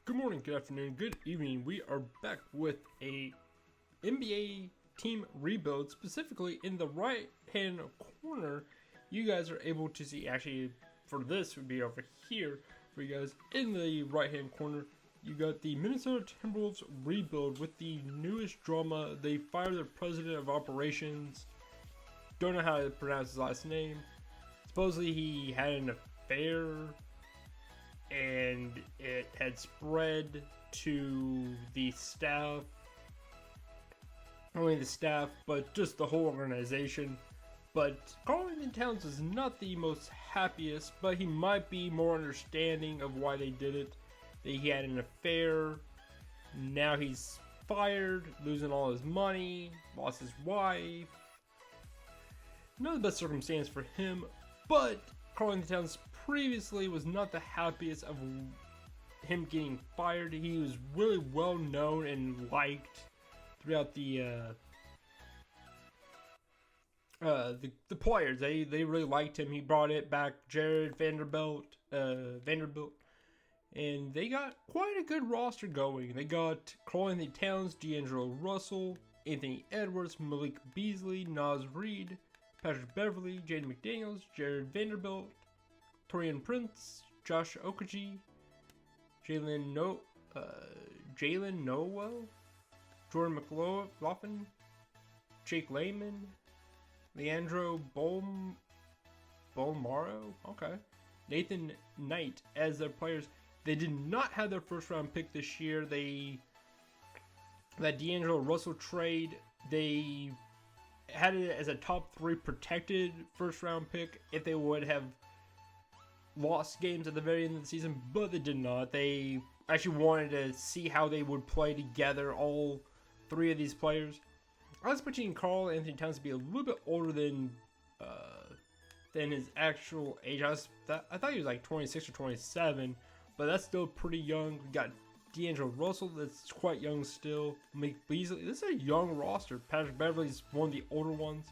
Good morning, good afternoon, good evening. We are back with a NBA team rebuild. Specifically in the right hand corner, you guys are able to see, actually for this would be over here for you guys. In the right hand corner, you got the Minnesota Timberwolves rebuild with the newest drama. They fired their president of operations. Don't know how to pronounce his last name. Supposedly he had an affair and it had spread to the staff. Not only the staff, but just the whole organization. But Karl-Anthony Towns is not the most happiest, but he might be more understanding of why they did it. That he had an affair. Now he's fired, losing all his money, lost his wife. Not the best circumstance for him, but Karl-Anthony Towns previously was not the happiest of him getting fired. He was really well known and liked throughout the players. They really liked him. He brought it back, Jared Vanderbilt, and they got quite a good roster going. They got Karl-Anthony Towns, D'Angelo Russell, Anthony Edwards, Malik Beasley, Naz Reid, Patrick Beverly, Jaden McDaniels, Jared Vanderbilt, Torian Prince, Josh Okogie, Jalen Noel, Jordan McLaughlin, Jake Layman, Leandro Bolmaro, okay, Nathan Knight as their players. They did not have their first round pick this year. That D'Angelo Russell trade, they had it as a top 3 protected first round pick if they would have lost games at the very end of the season, but they did not. They actually wanted to see how they would play together, all 3 of these players. I was expecting Karl-Anthony Towns to be a little bit older than his actual age. I thought he was like 26 or 27, but that's still pretty young. We got D'Angelo Russell, that's quite young still. Malik Beasley, this is a young roster. Patrick Beverly's one of the older ones.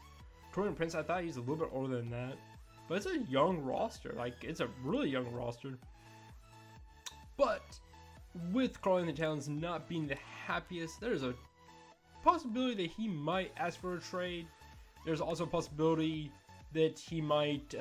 Torian Prince, I thought he's a little bit older than that. But it's a young roster. Like, it's a really young roster. But with Karl-Anthony Towns not being the happiest, there's a possibility that he might ask for a trade. There's also a possibility that he might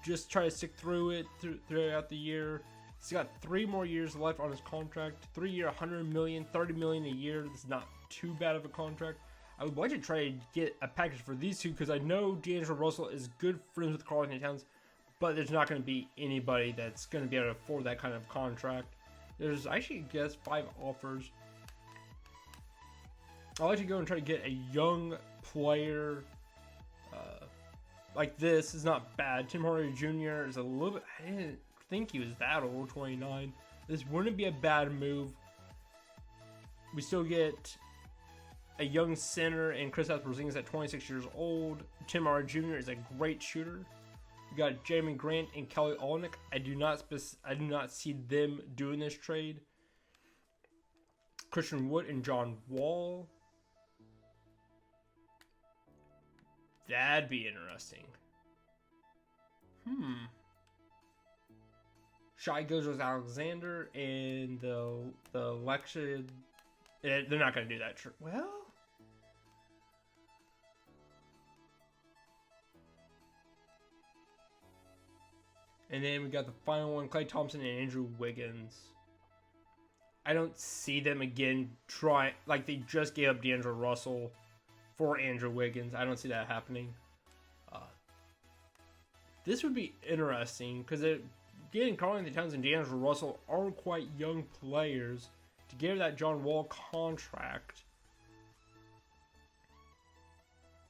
just try to stick through it throughout the year. He's got 3 more years left on his contract. 3-year, $100 million, $30 million a year. This is not too bad of a contract. I would like to try to get a package for these two because I know D'Angelo Russell is good friends with Karl-Anthony Towns, but there's not going to be anybody that's going to be able to afford that kind of contract. There's actually, I guess, 5 offers. I'd like to go and try to get a young player like this. Is not bad. Tim Hardaway Jr. is a little bit, I didn't think he was that old, 29. This wouldn't be a bad move. We still get a young center and Kristaps Porzingis at 26 years old. Tim Hardaway Jr. is a great shooter. We got Jeremy Grant and Kelly Olynyk. I do not see them doing this trade. Christian Wood and John Wall. That'd be interesting. Shai Gilgeous-Alexander and the Lexia. They're not going to do that. Well, and then we got the final one, Klay Thompson and Andrew Wiggins. I don't see them again try, like they just gave up D'Angelo Russell for Andrew Wiggins. I don't see that happening. This would be interesting because again, Karl-Anthony Towns and D'Angelo Russell are quite young players. To give that John Wall contract,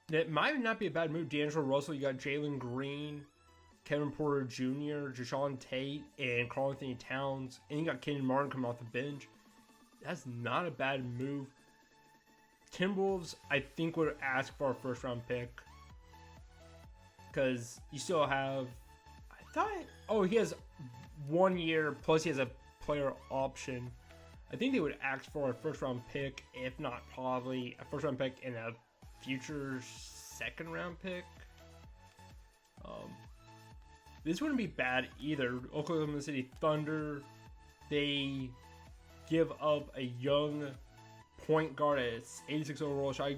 that might not be a bad move. D'Angelo Russell, you got Jalen Green, Kevin Porter Jr., Jae'Sean Tate, and Karl-Anthony Towns, and you got Kenyon Martin coming off the bench. That's not a bad move. Timberwolves, I think, would ask for a first-round pick because you still have. He has 1 year plus he has a player option. I think they would ask for a first-round pick, if not probably a first-round pick and a future second-round pick. This wouldn't be bad either. Oklahoma City Thunder, they give up a young point guard at 86 overall, Shai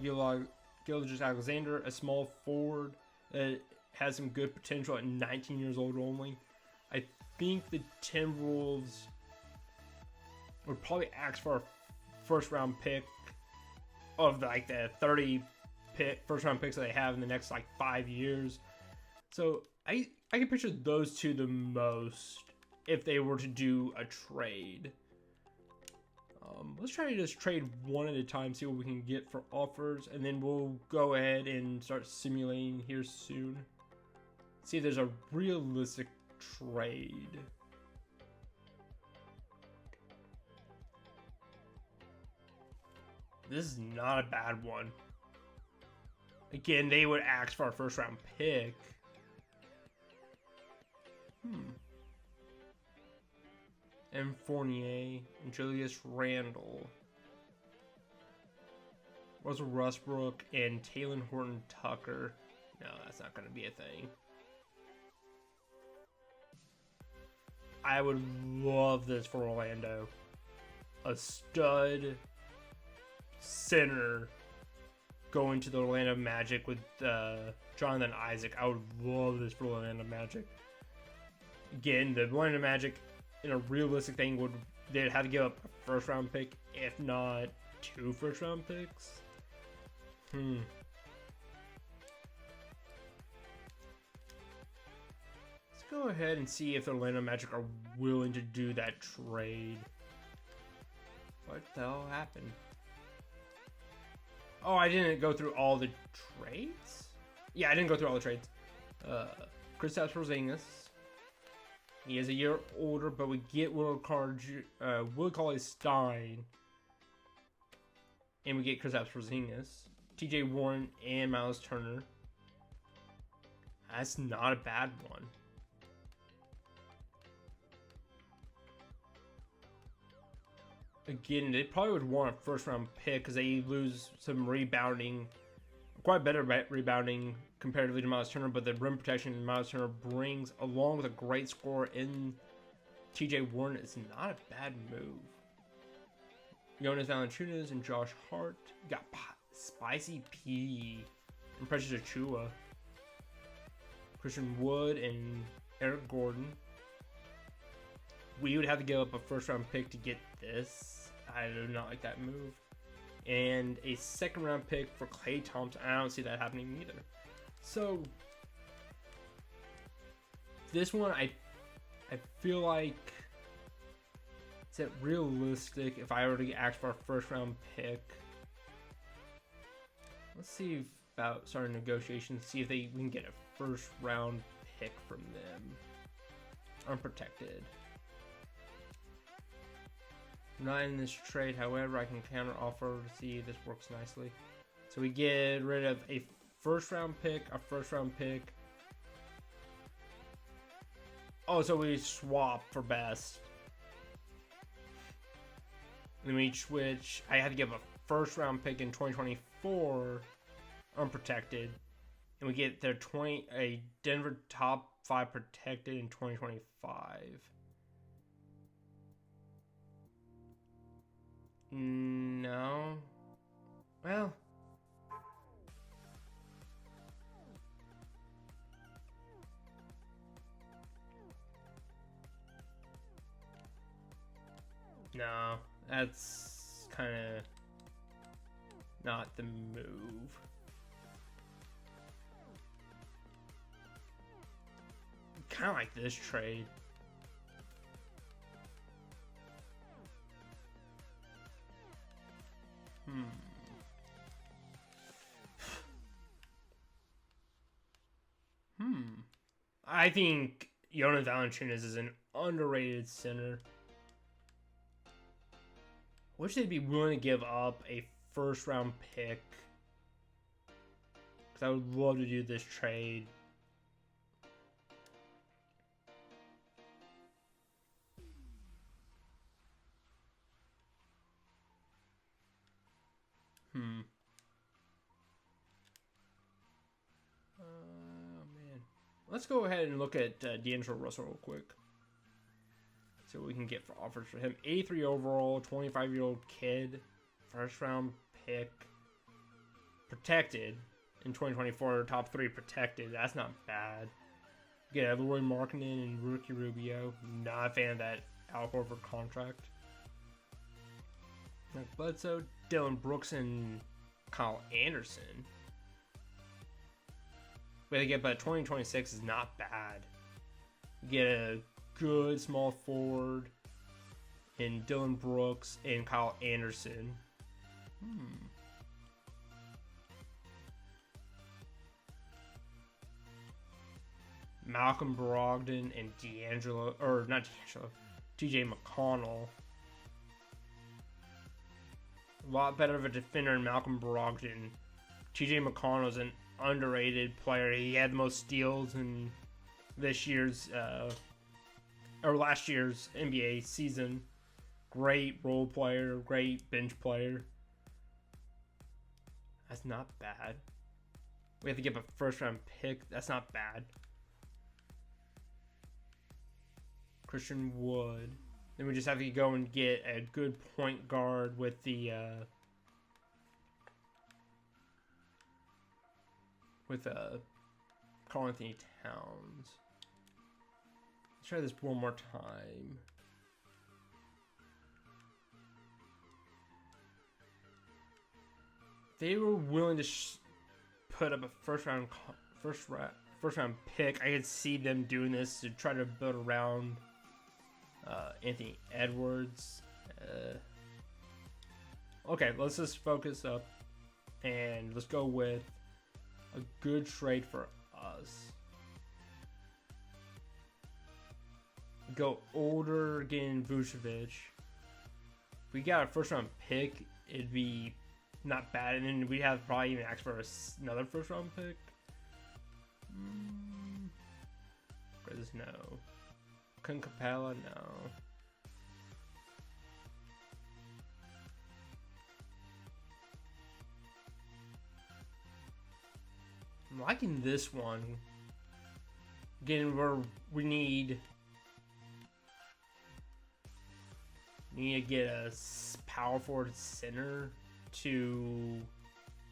Gilgeous-Alexander, a small forward that has some good potential at 19 years old only. I think the Timberwolves would probably ask for a first round pick of like the 30 first round picks that they have in the next like 5 years. So I can picture those two the most if they were to do a trade. Let's try to just trade one at a time, see what we can get for offers, and then we'll go ahead and start simulating here soon. See if there's a realistic trade. This is not a bad one. Again, they would ask for a first round pick. M. Fournier and Julius Randle. Russell Westbrook and Talen Horton Tucker. No, that's not going to be a thing. I would love this for Orlando. A stud center going to the Orlando Magic with Jonathan Isaac. I would love this for Orlando Magic. Again, the Orlando Magic, in a realistic thing, they'd have to give up a first round pick, if not 2 first round picks. Let's go ahead and see if the Orlando Magic are willing to do that trade. What the hell happened? Oh, I didn't go through all the trades? Yeah, I didn't go through all the trades. Kristaps Porzingis. He is a year older, but we get Will Cauley-Stein. And we get Kristaps Porzingis. TJ Warren and Miles Turner. That's not a bad one. Again, they probably would want a first round pick because they lose some rebounding, quite better rebounding comparatively to Miles Turner, but the rim protection Miles Turner brings, along with a great scorer in TJ Warren, is not a bad move. Jonas Valanciunas and Josh Hart. You got Spicy P and Precious Achiuwa. Christian Wood and Eric Gordon. We would have to give up a first round pick to get this. I do not like that move. And a second round pick for Klay Thompson. I don't see that happening either. So this one, I feel like, is it realistic if I were to ask for a first round pick? Let's see about starting negotiations. See if we can get a first round pick from them, unprotected. Not in this trade, however, I can counter offer to see if this works nicely. So we get rid of a first round pick, a first round pick. Oh, so we swap for best. Then we switch. I had to give a first round pick in 2024, unprotected. And we get a Denver top 5 protected in 2025. No. Well. No. That's kind of not the move. Kind of like this trade. I think Jonas Valanciunas is an underrated center. Wish they'd be willing to give up a first round pick, because I would love to do this trade. Man. Let's go ahead and look at D'Angelo Russell real quick. See what we can get for offers for him. 83 overall, 25-year-old kid, first round pick, protected in 2024, top 3 protected. That's not bad. Get Leroy Markkinen and Ricky Rubio. Not a fan of that Al Horford contract. Like Bledsoe, Dylan Brooks, and Kyle Anderson. But again, but 2026 is not bad. Get a good small forward in Dylan Brooks and Kyle Anderson. Malcolm Brogdon and TJ McConnell. A lot better of a defender than Malcolm Brogdon. TJ McConnell is an underrated player. He had the most steals in this year's or last year's NBA season. Great role player, great bench player. That's not bad. We have to give a first round pick. That's not bad. Christian Wood. Then we just have to go and get a good point guard with the Karl Anthony Towns. Let's try this one more time. They were willing to put up a first round pick. I could see them doing this to try to build around Anthony Edwards. Okay, let's just focus up and let's go with a good trade for us. Go older, getting Vucevic. If we got a first round pick, it'd be not bad, and then we'd have probably even asked for another first round pick. Grizzlies, no. Clint Capella, no. I'm liking this one. Again, where we need to get a power forward center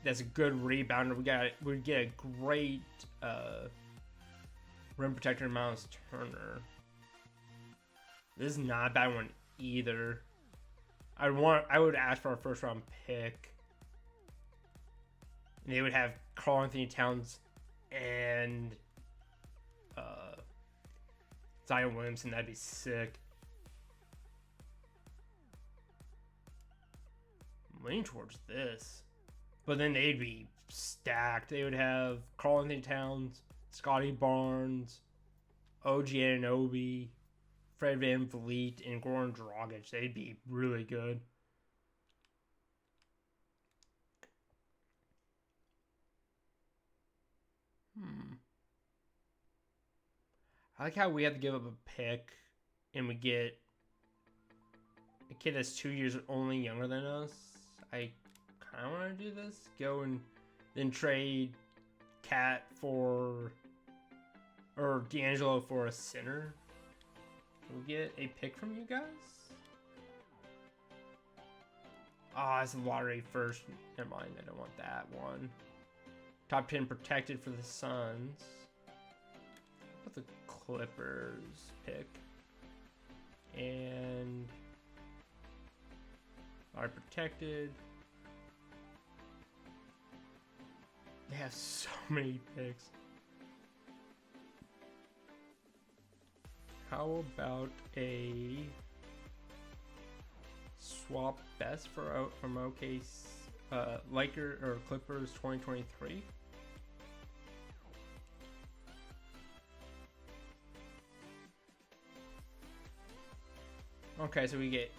that's a good rebounder. We get a great rim protector in Miles Turner. This is not a bad one either. I would ask for a first round pick. And they would have Karl Anthony Towns and Zion Williamson. That'd be sick. I'm leaning towards this. But then they'd be stacked. They would have Karl Anthony Towns, Scotty Barnes, OG Anunoby, Fred VanVleet, and Goran Dragic. They'd be really good. I like how we have to give up a pick and we get a kid that's 2 years only younger than us. I kind of want to do this. Go and then trade Cat or D'Angelo for a center. Can we get a pick from you guys? Ah, it's a lottery first. Never mind, I don't want that one. Top 10 protected for the Suns. What's the Clippers pick? And are protected. They have so many picks. How about a swap best from OKC, Lakers or Clippers 2023? Okay, so we get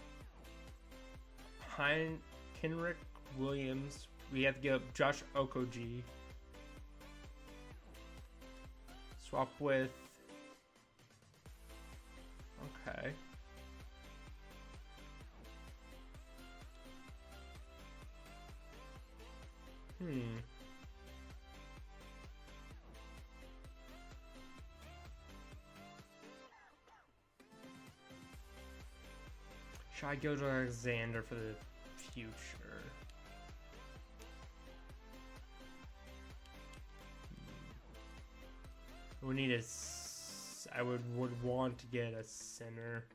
Kenrick Williams. We have to give up Josh Okogie. Swap with. Okay. Should I go to Alexander for the future? We need a. I would want to get a center.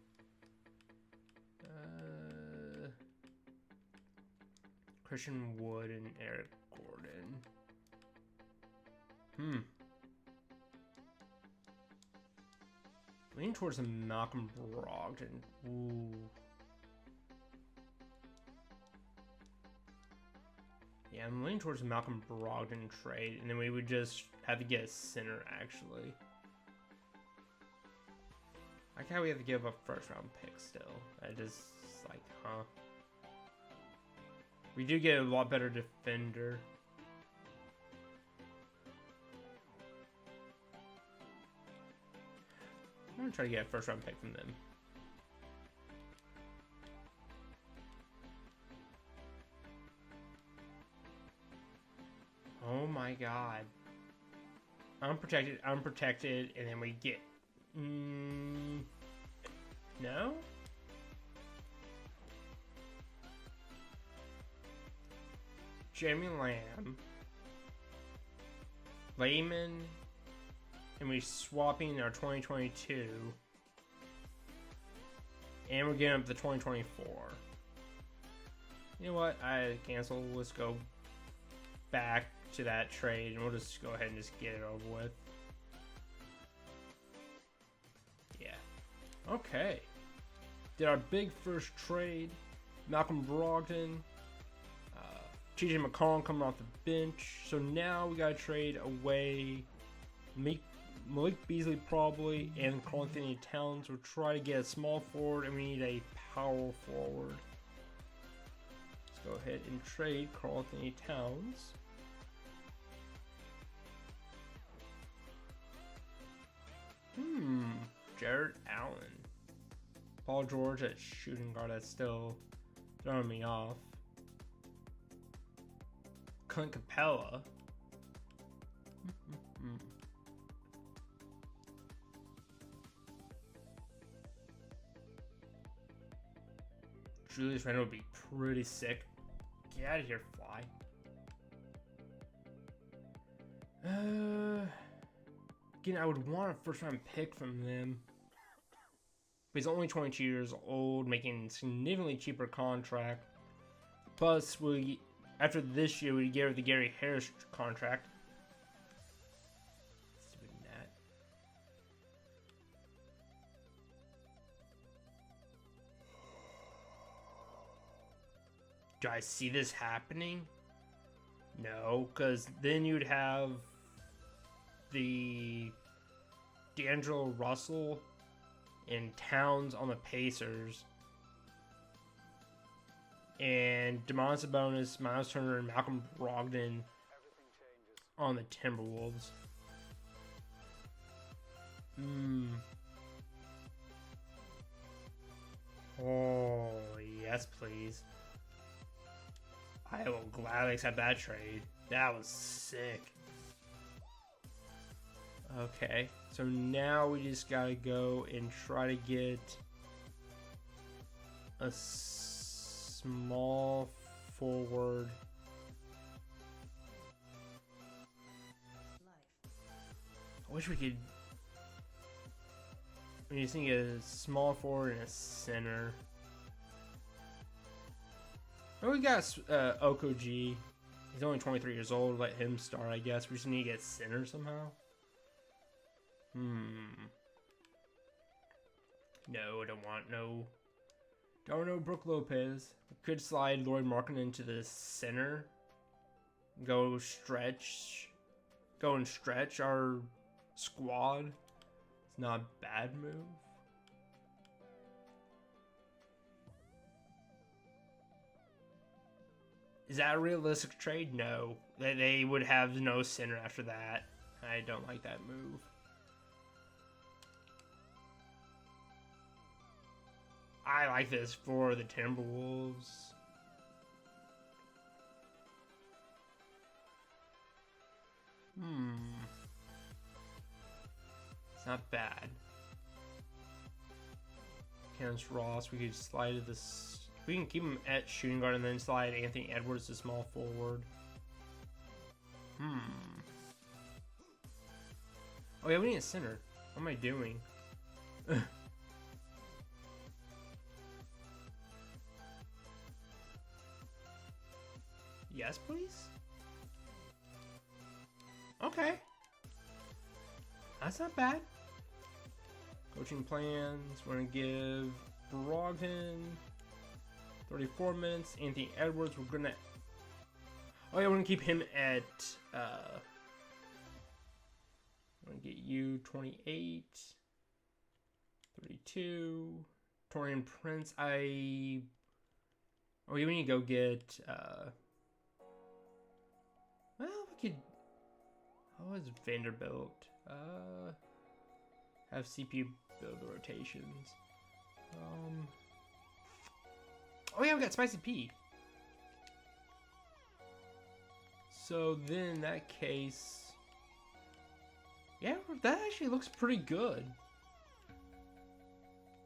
Christian Wood and Eric Gordon. Leaning towards a Malcolm Brogdon. Ooh. Yeah, I'm leaning towards a Malcolm Brogdon trade, and then we would just have to get a center, actually. Like how we have to give up first round pick still. I just, like, huh? We do get a lot better defender. I'm gonna try to get a first round pick from them. Oh my god. Unprotected, and then we get... no? Jeremy Lamb. Layman. And we're swapping our 2022. And we're getting up the 2024. You know what? I cancel. Let's go back to that trade, and we'll just go ahead and just get it over with. Yeah. Okay. Did our big first trade. Malcolm Brogdon. TJ McCollum coming off the bench. So now we gotta trade away Malik Beasley probably and Karl-Anthony Towns. We'll try to get a small forward, and we need a power forward. Let's go ahead and trade Karl-Anthony Towns. Jared Allen. Paul George at shooting guard. That's still throwing me off. Clint Capella. Julius Randle would be pretty sick. Get out of here, fly. Again, I would want a first round pick from them. But he's only 22 years old, making a significantly cheaper contract. Plus, after this year, we get the Gary Harris contract. Stupid Nat. Do I see this happening? No, because then you'd have the D'Angelo Russell and Towns on the Pacers, and Domantas Sabonis, Miles Turner, and Malcolm Brogdon on the Timberwolves. Oh, yes, please. I will gladly accept that trade. That was sick. Okay, so now we just gotta go and try to get a small forward. I wish we could. We just need a small forward and a center. Oh, we got Okogie. He's only 23 years old. Let him start, I guess. We just need to get center somehow. No, I don't want no. Don't know Brook Lopez. We could slide Lauri Markkanen into the center. Go and stretch our squad. It's not a bad move. Is that a realistic trade? No. They would have no center after that. I don't like that move. I like this for the Timberwolves. It's not bad. Terrence Ross. We could slide to this. We can keep him at shooting guard and then slide Anthony Edwards to small forward. Oh yeah, we need a center. What am I doing? Yes, please? Okay. That's not bad. Coaching plans. We're going to give Brogdon 34 minutes. Anthony Edwards, we're going to... Oh yeah, we're going to keep him at... I'm going to get you 28. 32. Torian Prince, Oh, yeah, we need to go get... Well, we could... How is Vanderbilt? Have CPU build the rotations. Oh yeah, we got Spicy P. So then in that case... Yeah, that actually looks pretty good.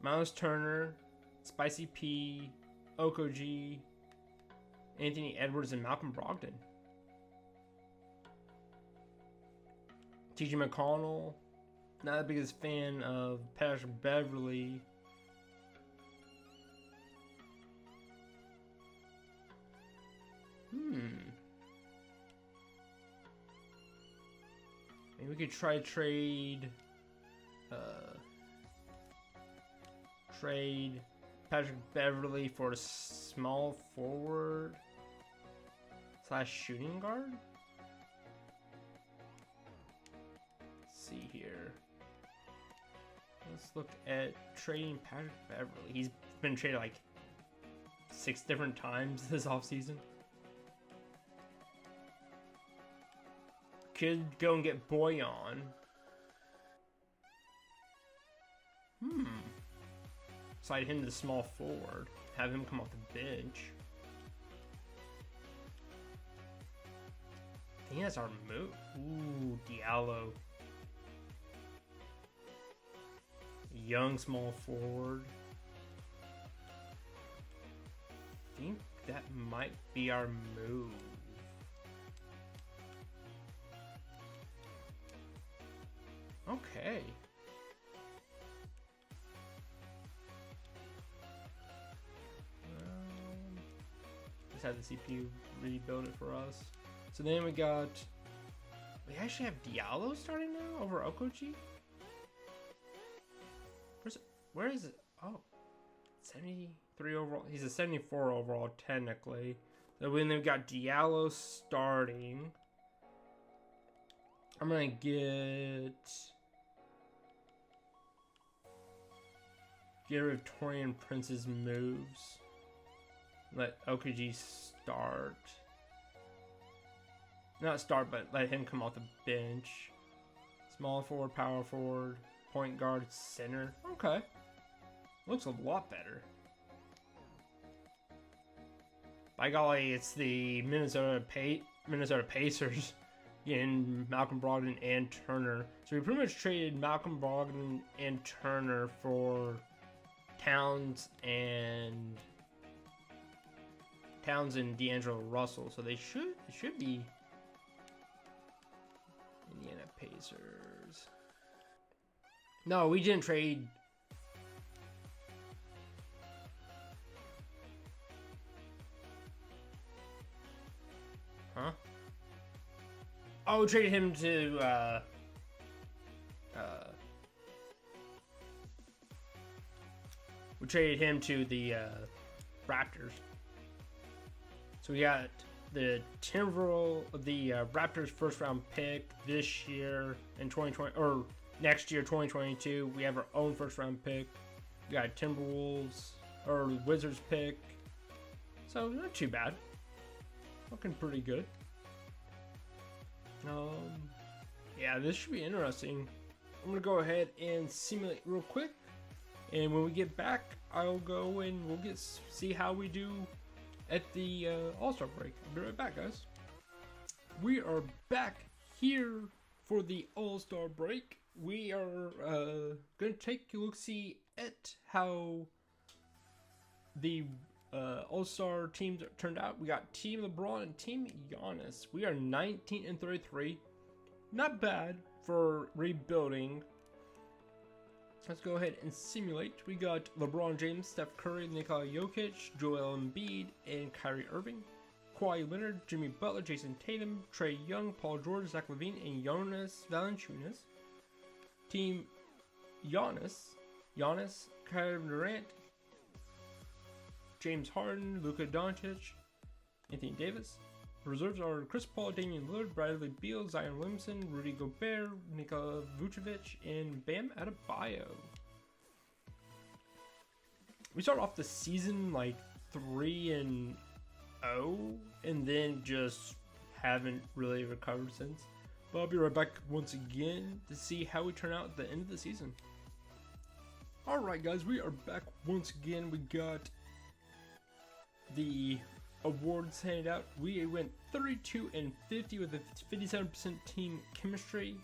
Miles Turner, Spicy P, Okogie, Anthony Edwards, and Malcolm Brogdon. TJ McConnell, not the biggest fan of Patrick Beverly. Maybe we could try trade Patrick Beverly for a small forward / shooting guard. Let's see here. Let's look at trading Patrick Beverly. He's been traded like 6 different times this offseason. Could go and get Boyan. Slide him to the small forward. Have him come off the bench. I think that's our move. Ooh, Diallo. Young small forward. I think that might be our move. Okay. Just had the CPU rebuild it for us. So then we actually have Diallo starting now over Okogie? Where is it? Oh, 73 overall. He's a 74 overall technically. So then we've got Diallo starting. I'm gonna get rid of Torian Prince's moves. Let Okogie start. Not start, but let him come off the bench. Small forward, power forward, point guard, center. Okay. Looks a lot better. By golly, it's the Minnesota Pacers getting Malcolm Brogdon and Turner. So we pretty much traded Malcolm Brogdon and Turner for Towns and D'Angelo Russell. So they should be Indiana Pacers. No, we didn't trade. Huh? Oh, we traded him to we traded him to the Raptors. So we got the Raptors first round pick this year in 2020 or next year 2022. We have our own first round pick. We got Timberwolves or Wizards pick. So not too bad. Looking pretty good. Yeah, this should be interesting. I'm gonna go ahead and simulate real quick, and when we get back, I'll go and we'll see how we do at the All-Star break. I'll be right back, guys. We are back here for the All-Star break. We are gonna take a look-see at how the All-Star teams turned out. We got Team LeBron and Team Giannis. We are 19 and 33. Not bad for rebuilding. Let's go ahead and simulate. We got LeBron James, Steph Curry, Nikola Jokic, Joel Embiid, and Kyrie Irving. Kawhi Leonard, Jimmy Butler, Jason Tatum, Trae Young, Paul George, Zach LaVine, and Jonas Valanciunas. Team Giannis, Kevin Durant, James Harden, Luka Doncic, Anthony Davis. Reserves are Chris Paul, Damian Lillard, Bradley Beal, Zion Williamson, Rudy Gobert, Nikola Vucevic, and Bam Adebayo. We start off the season like 3-0, and then just haven't really recovered since. But I'll be right back once again to see how we turn out at the end of the season. Alright guys, we are back once again. We got the awards handed out. We went 32 and 50 with a 57% team chemistry.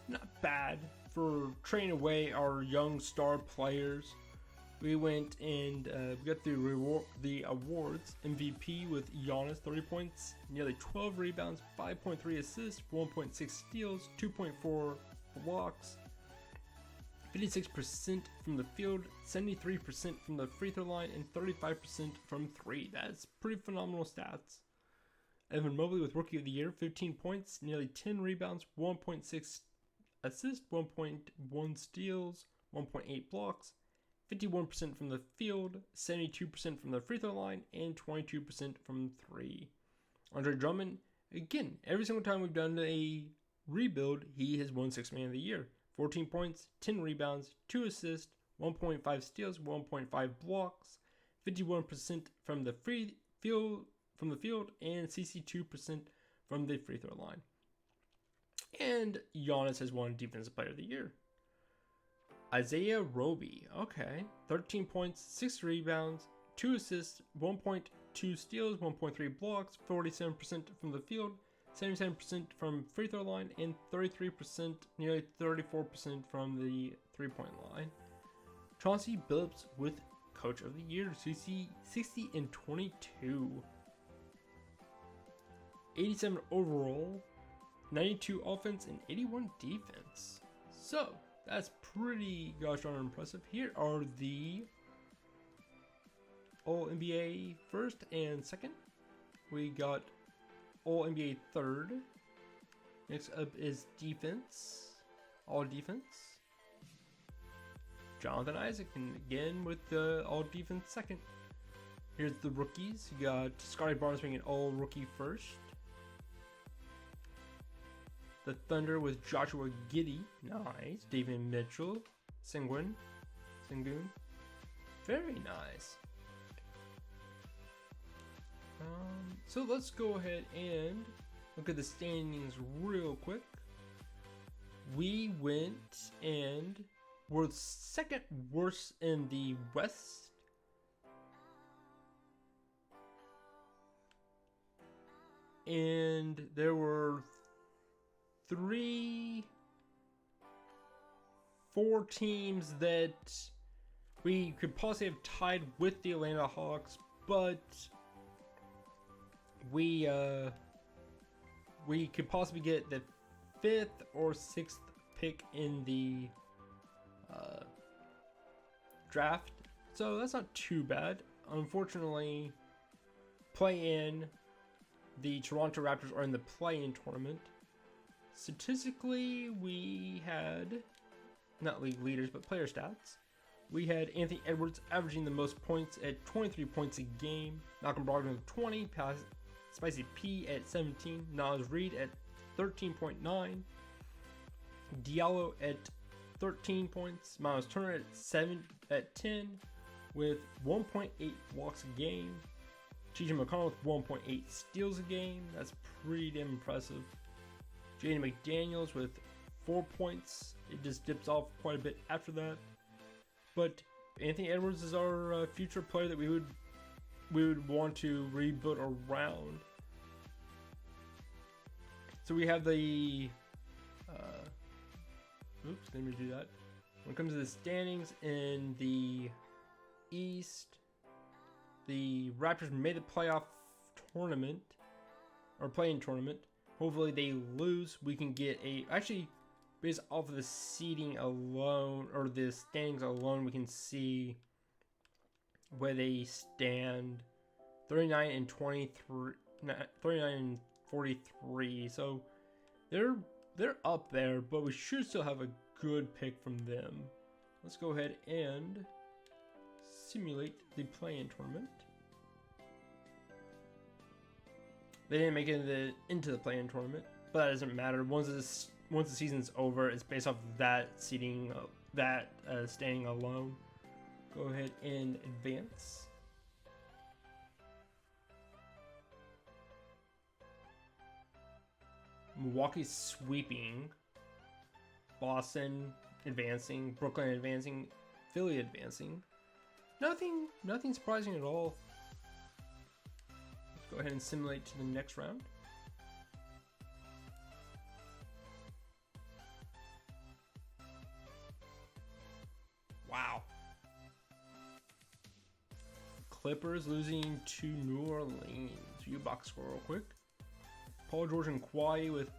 Not bad for training away our young star players. We went and we got the awards. MVP with Giannis, 30 points, nearly 12 rebounds, 5.3 assists, 1.6 steals, 2.4 blocks, 56% from the field, 73% from the free throw line, and 35% from 3. That's pretty phenomenal stats. Evan Mobley with Rookie of the Year, 15 points, nearly 10 rebounds, 1.6 assists, 1.1 steals, 1.8 blocks, 51% from the field, 72% from the free throw line, and 22% from 3. Andre Drummond, again, every single time we've done a rebuild, he has won 6th Man of the Year. 14 points, 10 rebounds, 2 assists, 1.5 steals, 1.5 blocks, 51% from the field, and 62% from the free throw line. And Giannis has won Defensive Player of the Year. Isaiah Roby, okay, 13 points, 6 rebounds, 2 assists, 1.2 steals, 1.3 blocks, 47% from the field, 77% from free throw line, and 33%, nearly 34% from the 3-point line. Chauncey Billups with Coach of the Year, 60 and 22. 87 overall, 92 offense, and 81 defense. So, that's pretty gosh darn impressive. Here are the All-NBA first and second. We got All-NBA third. Next up is defense. All defense. Jonathan Isaac, and again with the all defense second. Here's the rookies. You got Scotty Barnes being an all rookie first. The Thunder with Joshua Giddey. Nice. David Mitchell. Sengun. Very nice. So let's go ahead and look at the standings real quick. We went and were second worst in the West. And there were 4 teams that we could possibly have tied with the Atlanta Hawks, but we could possibly get the 5th or 6th pick in the draft, so that's not too bad. Unfortunately, the Toronto Raptors are in the play-in tournament. Statistically, we had, not league leaders, but player stats. We had Anthony Edwards averaging the most points at 23 points a game. Malcolm Brogdon with 20. Spicy P at 17. Naz Reid at 13.9. Diallo at 13 points. Miles Turner at 10 with 1.8 blocks a game. TJ McConnell with 1.8 steals a game. That's pretty damn impressive. Jaden McDaniels with 4 points. It just dips off quite a bit after that. But Anthony Edwards is our future player that we would want to rebuild around. So we have the oops, let me do that. When it comes to the standings in the East, the Raptors made the playoff tournament or play-in tournament. Hopefully they lose. We can get actually based off of the seeding alone or the standings alone, we can see where they stand. 39 and 23, 39 and 43. So they're up there, but we should still have a good pick from them. Let's go ahead and simulate the play-in tournament. They didn't make it into the play-in tournament, but that doesn't matter. Once the season's over, it's based off of that seeding, standing alone. Go ahead and advance. Milwaukee's sweeping. Boston advancing. Brooklyn advancing. Philly advancing. Nothing surprising at all. Let's go ahead and simulate to the next round. Wow. Clippers losing to New Orleans. View box score real quick. Paul George and Kawhi with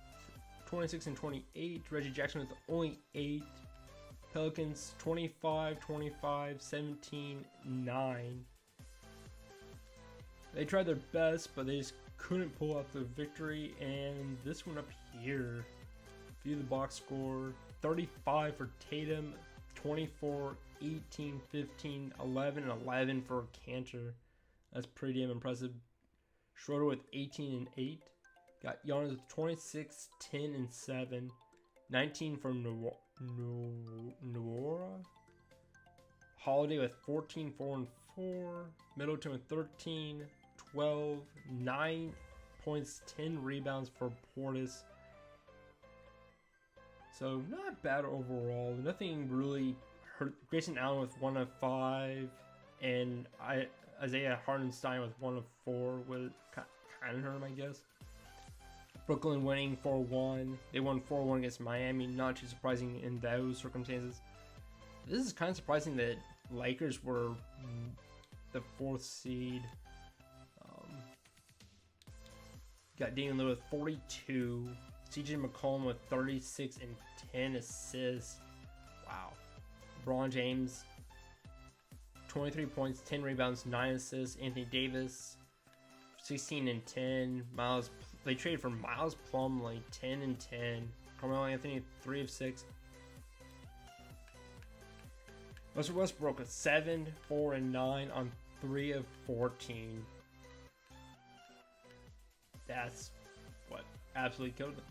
26 and 28. Reggie Jackson with only 8. Pelicans 25, 25, 17, 9. They tried their best, but they just couldn't pull out the victory. And this one up here, view the box score. 35 for Tatum, 24, 18, 15, 11, and 11 for Cantor. That's pretty damn impressive. Schroeder with 18 and 8. Got Giannis with 26, 10, and 7. 19 from Noora. Holiday with 14, 4, and 4. Middleton with 13, 12, 9 points, 10 rebounds for Portis. So not bad overall. Nothing really hurt. Grayson Allen with 1 of 5. And Isaiah Hartenstein with 1 of 4. With kind of hurt him, I guess. Brooklyn winning 4-1. They won 4-1 against Miami. Not too surprising in those circumstances. This is kind of surprising that Lakers were the 4th seed. Got Damian Lillard with 42. CJ McCollum with 36 and 10 assists. Wow. LeBron James, 23 points, 10 rebounds, 9 assists. Anthony Davis, 16 and 10. They traded for Miles Plumlee, 10 and 10. Carmelo Anthony, 3 of 6. Russell Westbrook with 7, 4, and 9 on 3 of 14. That's what absolutely killed them.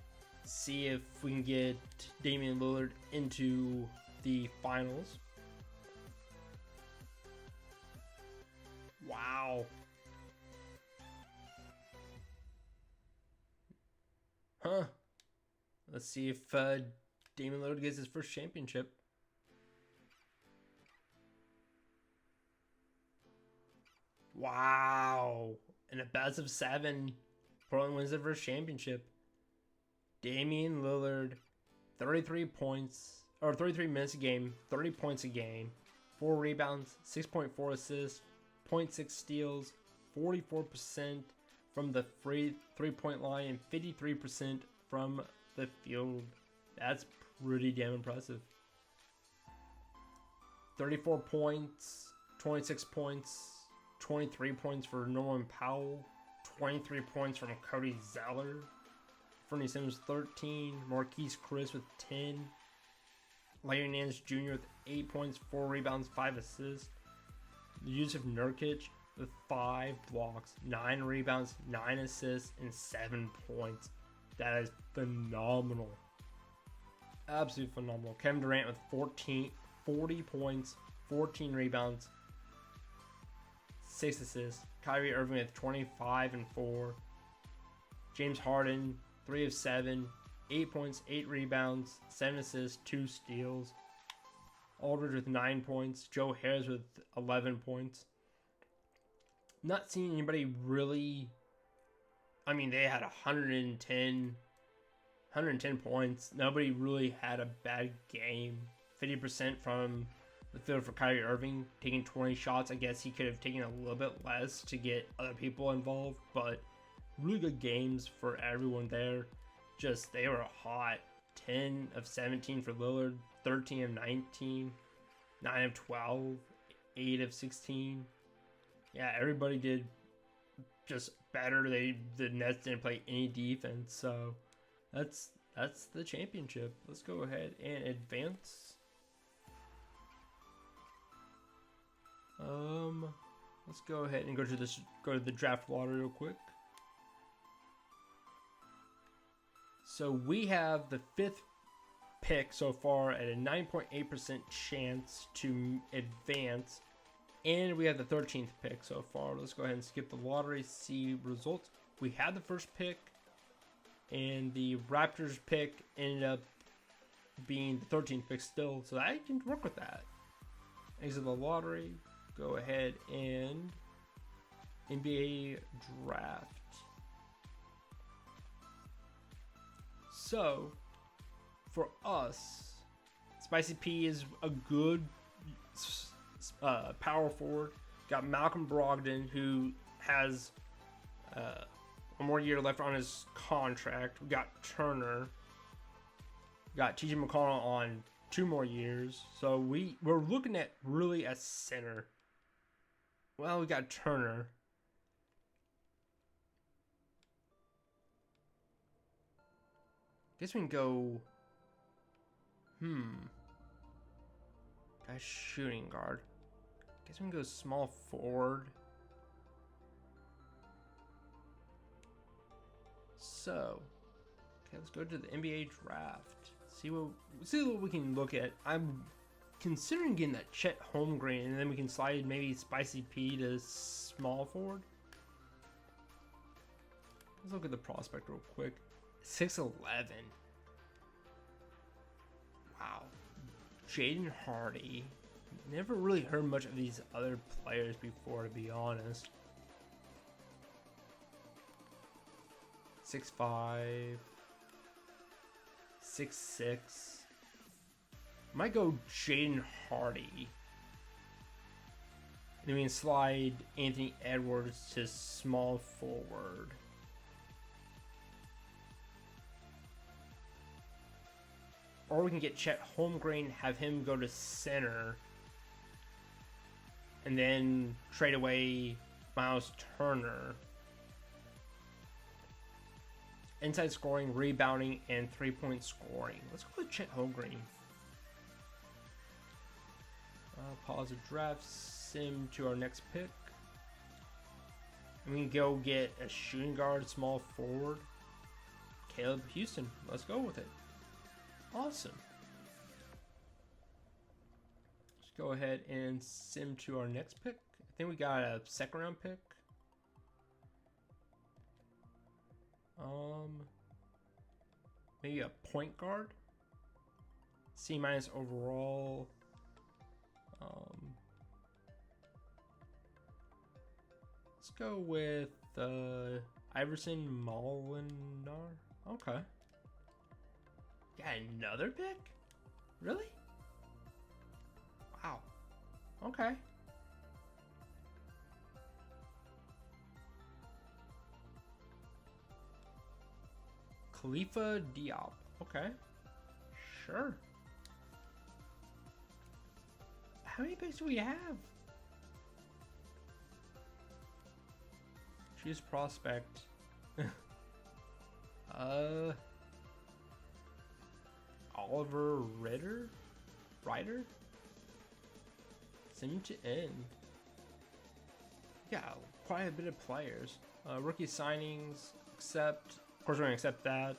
See if we can get Damian Lillard into the finals. Wow. Huh. Let's see if Damian Lillard gets his first championship. Wow. In a best of 7, Portland wins their first championship. Damian Lillard, 33 points, or 33 minutes a game, 30 points a game, 4 rebounds, 6.4 assists, 0.6 steals, 44% from the free three-point line, and 53% from the field. That's pretty damn impressive. 34 points, 26 points, 23 points for Norman Powell, 23 points from Cody Zeller. Fernie Simmons 13, Marquise Chris with 10, Larry Nance Jr. with 8 points, 4 rebounds, 5 assists. Yusuf Nurkic with 5 blocks, 9 rebounds, 9 assists, and 7 points. That is phenomenal. Absolutely phenomenal. Kevin Durant with 40 points, 14 rebounds, 6 assists. Kyrie Irving with 25 and 4. James Harden, 3 of 7, 8 points, 8 rebounds, 7 assists, 2 steals. Aldridge with 9 points. Joe Harris with 11 points. Not seeing anybody really. I mean, they had 110 points. Nobody really had a bad game. 50% from the field for Kyrie Irving, taking 20 shots. I guess he could have taken a little bit less to get other people involved, but really good games for everyone there. Just, they were hot. 10 of 17 for Lillard, 13 of 19, 9 of 12, 8 of 16. Yeah, everybody did just better. The Nets didn't play any defense, so that's the championship. Let's go ahead and advance. Let's go ahead and go to the draft lottery real quick. So we have the 5th pick so far at a 9.8% chance to advance. And we have the 13th pick so far. Let's go ahead and skip the lottery, see results. We had the first pick, and the Raptors pick ended up being the 13th pick still. So I can work with that. Exit the lottery. Go ahead and NBA draft. So, for us, Spicy P is a good power forward. Got Malcolm Brogdon, who has one more year left on his contract. We got Turner. Got TJ McConnell on 2 more years. So we're looking at really a center. Well, we got Turner. Guess we can go. Guy's shooting guard. Guess we can go small forward. So, okay, let's go to the NBA draft. See what we can look at. I'm considering getting that Chet Holmgren, and then we can slide maybe Spicy P to small forward. Let's look at the prospect real quick. 6'11". Wow. Jaden Hardy. Never really heard much of these other players before, to be honest. 6'5". 6'6". Might go Jaden Hardy. And then we can slide Anthony Edwards to small forward. Or we can get Chet Holmgren, have him go to center, and then trade away Miles Turner. Inside scoring, rebounding, and 3-point scoring. Let's go with Chet Holmgren. Pause the draft, sim to our next pick. And we can go get a shooting guard, small forward. Caleb Houston. Let's go with it. Awesome. Let's go ahead and sim to our next pick. I think we got a 2nd round pick. Maybe a point guard. C- overall. Let's go with Iverson Molinar. Okay. Got another pick? Really? Wow. Okay. Khalifa Diop. Okay. Sure. How many picks do we have? Choose prospect. Oliver Ryder? Send to end. Yeah, quite a bit of players. Rookie signings, accept. Of course, we're gonna accept that.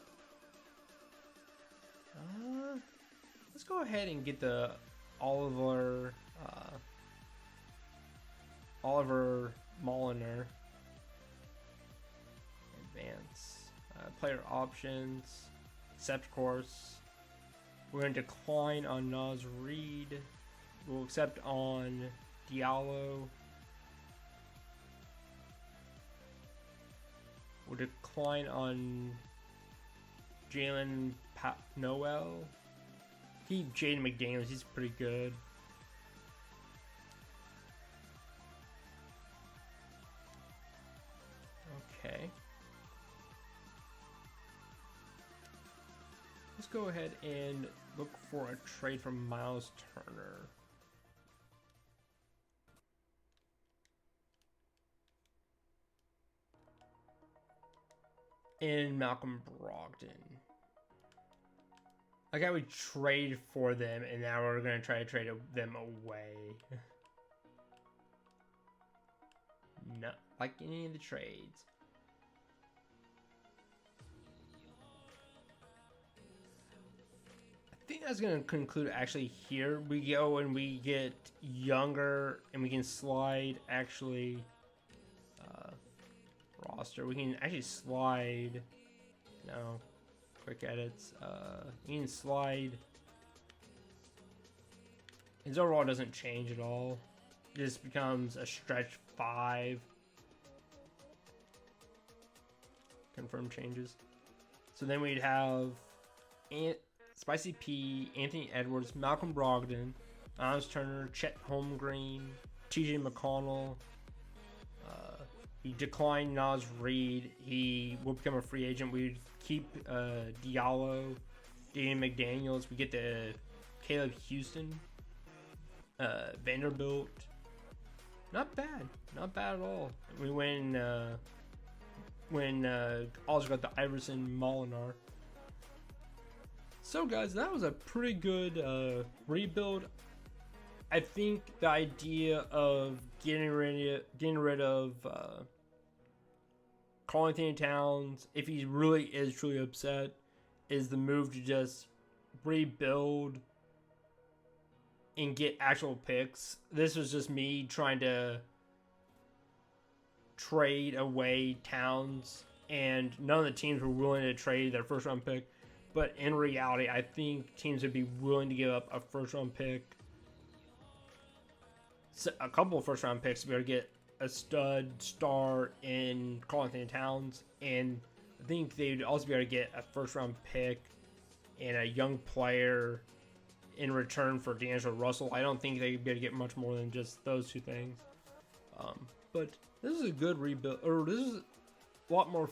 Let's go ahead and get the Oliver Moliner. Advance. Player options. Accept course. We're going to decline on Naz Reid. We'll accept on Diallo. We'll decline on Jalen Noel. Keep Jaden McDaniels, he's pretty good. Okay. Let's go ahead and look for a trade from Miles Turner. And Malcolm Brogdon. Like I would trade for them, and now we're gonna try to trade them away. Not like any of the trades. I think that's gonna conclude actually here. We go and we get younger, and we can slide actually roster. We can actually slide. No. Quick edits. We can slide. His overall doesn't change at all. It just becomes a stretch 5. Confirm changes. So then we'd have Spicy P, Anthony Edwards, Malcolm Brogdon, Miles Turner, Chet Holmgren, TJ McConnell. He declined Naz Reid. He will become a free agent. We'd keep Diallo, Daniel McDaniels. We get the Caleb Houston, Vanderbilt. Not bad. Not bad at all. We win also got the Iverson Molinar. So guys, that was a pretty good rebuild. I think the idea of getting rid of Karl-Anthony Towns, if he really is truly upset, is the move to just rebuild and get actual picks. This was just me trying to trade away Towns, and none of the teams were willing to trade their first round pick. But in reality, I think teams would be willing to give up a first round pick, a couple of first round picks to be able to get a stud star in Karl-Anthony Towns, and I think they'd also be able to get a first round pick and a young player in return for D'Angelo Russell. I don't think they'd be able to get much more than just those two things. But this is a good rebuild, or this is a lot more.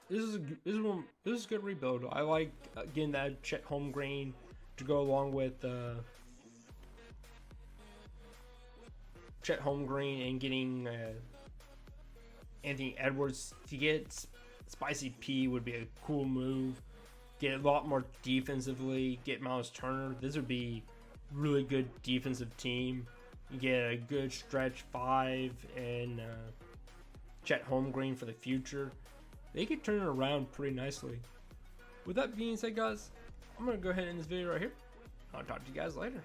This is a good rebuild. I like getting that Chet Holmgren to go along with Chet Holmgren and getting Anthony Edwards. To get Spicy P would be a cool move. Get a lot more defensively. Get Miles Turner. This would be really good defensive team. You get a good stretch 5 and Chet Holmgren for the future. They could turn it around pretty nicely. With that being said, guys, I'm going to go ahead and end this video right here. I'll talk to you guys later.